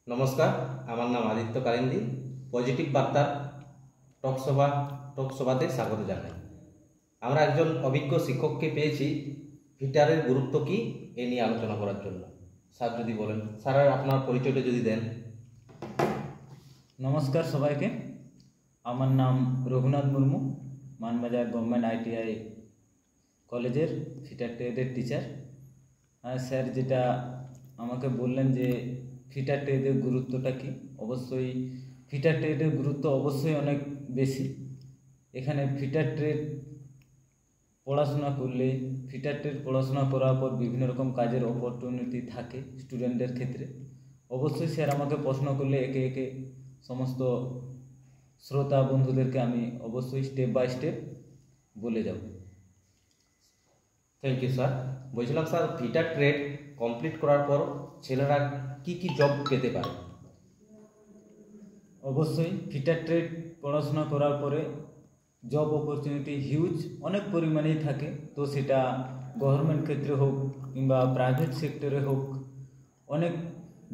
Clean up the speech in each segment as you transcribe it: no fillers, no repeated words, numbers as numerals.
নমস্কার, আমার নাম আদিত্য কালিন্দী। পজিটিভ বার্তার টকসভাতে স্বাগত জানাই। আমরা একজন অভিজ্ঞ শিক্ষককে পেয়েছি ফিটারের গুরুত্ব কি এ নিয়ে আলোচনা করার জন্য। স্যার যদি বলেন, স্যার আপনার পরিচয়টা যদি দেন। নমস্কার সবাইকে, আমার নাম রঘুনাথ মুর্মু, মানবাজার গভর্নমেন্ট ITI কলেজের ফিটার ট্রেডের টিচার। স্যার যেটা আমাকে বললেন যে ফিটার ট্রেডের গুরুত্বটা কি, অবশ্যই ফিটার ট্রেডের গুরুত্ব অবশ্যই অনেক বেশি। এখানে ফিটার ট্রেড পড়াশোনা করলে, ফিটার ট্রেড পড়াশোনা করার পর বিভিন্ন রকম কাজের অপরচুনিটি থাকে স্টুডেন্টদের ক্ষেত্রে। অবশ্যই স্যার আমাকে প্রশ্ন করলে একে একে সমস্ত শ্রোতা বন্ধুদেরকে আমি অবশ্যই স্টেপ বাই স্টেপ বলে যাব। Thank you sir. বলছিলাম স্যার, ফিটার ট্রেড কমপ্লিট করার পর ছেলেরা কি কি জব পেতে পারে? অবশ্যই ফিটার ট্রেড পড়াশোনা করার পরে জব অপরচুনিটি হিউজ অনেক পরিমাণেই থাকে। তো সেটা গভর্নমেন্ট ক্ষেত্রে হোক কিংবা প্রাইভেট সেক্টরে হোক, অনেক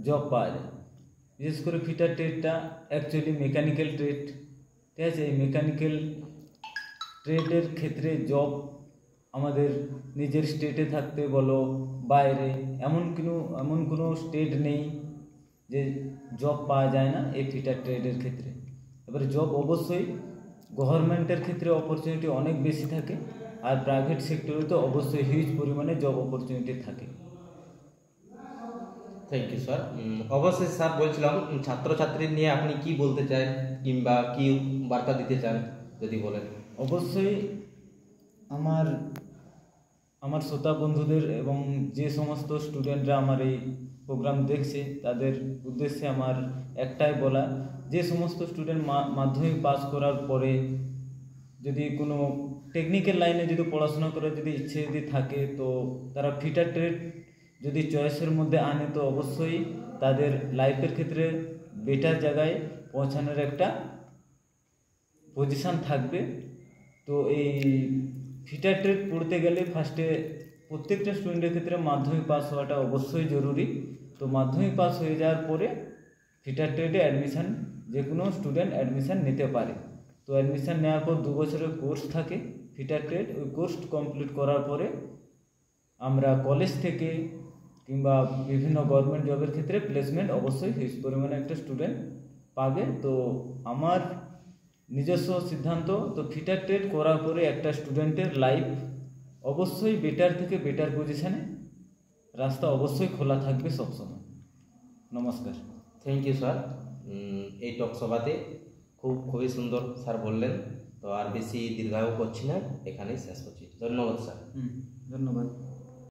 জব পাওয়া যায়। বিশেষ করে ফিটার ট্রেডটা অ্যাকচুয়ালি মেকানিক্যাল ট্রেড, ঠিক আছে। এই মেকানিক্যাল ট্রেডের ক্ষেত্রে জব আমাদের নিজের স্টেটে থাকতে বলো বাইরে, এমন কোনো স্টেট নেই যে জব পাওয়া যায় না এই ফিটার ট্রেডের ক্ষেত্রে। এবারে জব অবশ্যই গভর্নমেন্টের ক্ষেত্রে অপরচুনিটি অনেক বেশি থাকে, আর প্রাইভেট সেক্টরে তো অবশ্যই হিউজ পরিমাণে জব অপরচুনিটি থাকে। Thank you sir. অবশ্যই স্যার, বলছিলাম ছাত্রছাত্রী নিয়ে আপনি কি বলতে চান কিংবা কি বার্তা দিতে চান যদি বলেন। অবশ্যই আমার শ্রোতা বন্ধুদের এবং যে সমস্ত স্টুডেন্টরা আমার এই প্রোগ্রাম দেখছে তাদের উদ্দেশ্যে আমার একটাই বলা, যে সমস্ত স্টুডেন্ট মাধ্যমিক পাস করার পরে যদি কোনো টেকনিক্যাল লাইনে যদি পড়াশোনা করার যদি ইচ্ছে যদি থাকে, তো তারা ফিটার ট্রেড যদি চয়েসের মধ্যে আনে তো অবশ্যই তাদের লাইফের ক্ষেত্রে বেটার জায়গায় পৌঁছানোর একটা পজিশান থাকবে। তো এই ফিটার ট্রেড পড়তে গেলে ফার্স্টে প্রত্যেকটা স্টুডেন্টের ক্ষেত্রে মাধ্যমিক পাস হওয়াটা অবশ্যই জরুরি। তো মাধ্যমিক পাস হয়ে যাওয়ার পরে ফিটার ট্রেডে অ্যাডমিশান যে কোনো স্টুডেন্ট অ্যাডমিশান নিতে পারে। তো অ্যাডমিশান নেওয়ার পর 2 বছরের কোর্স থাকে ফিটার ট্রেড। ওই কোর্স কমপ্লিট করার পরে আমরা কলেজ থেকে কিংবা বিভিন্ন গভর্নমেন্ট জবের ক্ষেত্রে প্লেসমেন্ট অবশ্যই হিউজ পরিমাণে একটা স্টুডেন্ট পাবে। তো আমার নিজস্ব সিদ্ধান্ত, তো ফিটার ট্রেড করার পরে একটা স্টুডেন্টের লাইফ অবশ্যই বেটার থেকে বেটার পজিশানে রাস্তা অবশ্যই খোলা থাকবে সবসময়। নমস্কার। Thank you sir. এই টক সভাতে খুবই সুন্দর স্যার বললেন। তো আর বেশি দীর্ঘায়ু করছি না, এখানেই শেষ করছি। ধন্যবাদ স্যার। ধন্যবাদ।